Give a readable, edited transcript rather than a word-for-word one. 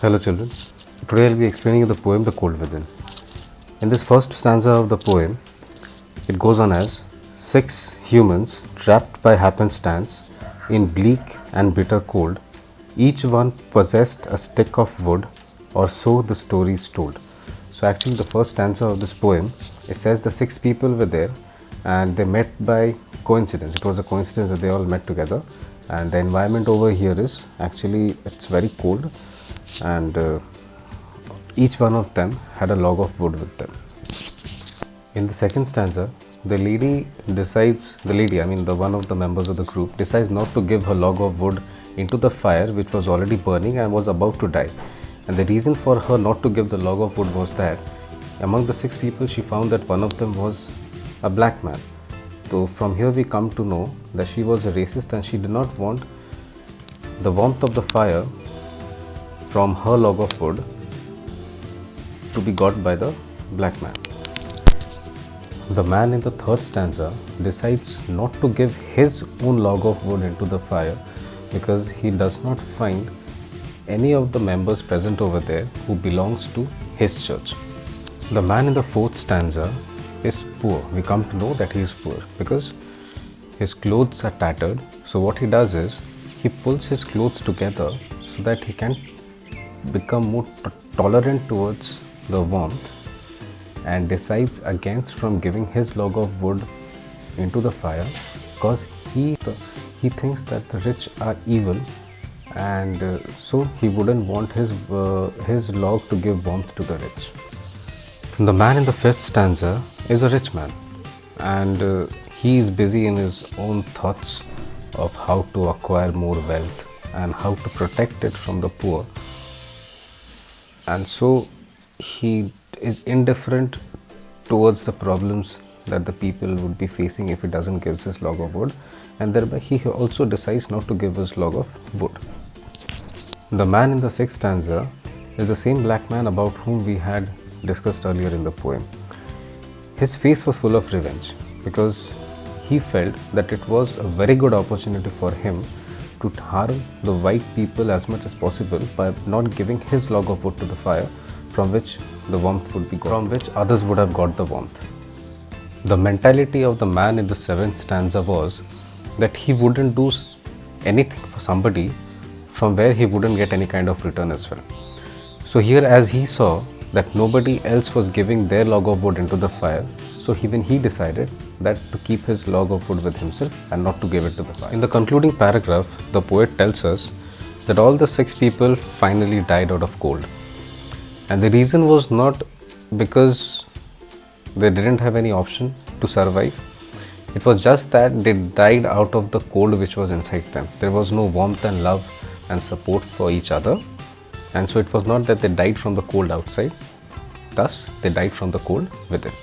Hello children, today I'll be explaining the poem The Cold Within. In this first stanza of the poem, it goes on as 6 humans trapped by happenstance in bleak and bitter cold, each one possessed a stick of wood, or so the story is told. So actually the first stanza of this poem, it says the 6 people were there and they met by coincidence. It was a coincidence that they all met together, and the environment over here is actually it's very cold, and each one of them had a log of wood with them. In the second stanza, the one of the members of the group decides not to give her log of wood into the fire which was already burning and was about to die. And the reason for her not to give the log of wood was that among the 6 people she found that one of them was a black man. So from here we come to know that she was a racist and she did not want the warmth of the fire from her log of wood to be got by the black man. The man in the third stanza decides not to give his own log of wood into the fire because he does not find any of the members present over there who belongs to his church. The man in the fourth stanza is poor. We come to know that he is poor because his clothes are tattered. So what he does is he pulls his clothes together so that he can become more tolerant towards the warmth, and decides against from giving his log of wood into the fire because he thinks that the rich are evil, and so he wouldn't want his log to give warmth to the rich. The man in the fifth stanza is a rich man, and he is busy in his own thoughts of how to acquire more wealth and how to protect it from the poor, and so he is indifferent towards the problems that the people would be facing if he doesn't give his log of wood, and thereby he also decides not to give his log of wood. The man in the sixth stanza is the same black man about whom we had discussed earlier in the poem. His face was full of revenge because he felt that it was a very good opportunity for him to harm the white people as much as possible by not giving his log of wood to the fire, from which the warmth would be got, from which others would have got the warmth. The mentality of the man in the seventh stanza was that he wouldn't do anything for somebody from where he wouldn't get any kind of return as well. So here, as he saw that nobody else was giving their log of wood into the fire, so he decided that to keep his log of wood with himself and not to give it to the fire. In the concluding paragraph, the poet tells us that all the 6 people finally died out of cold. And the reason was not because they didn't have any option to survive. It was just that they died out of the cold which was inside them. There was no warmth and love and support for each other. And so it was not that they died from the cold outside. Thus, they died from the cold within.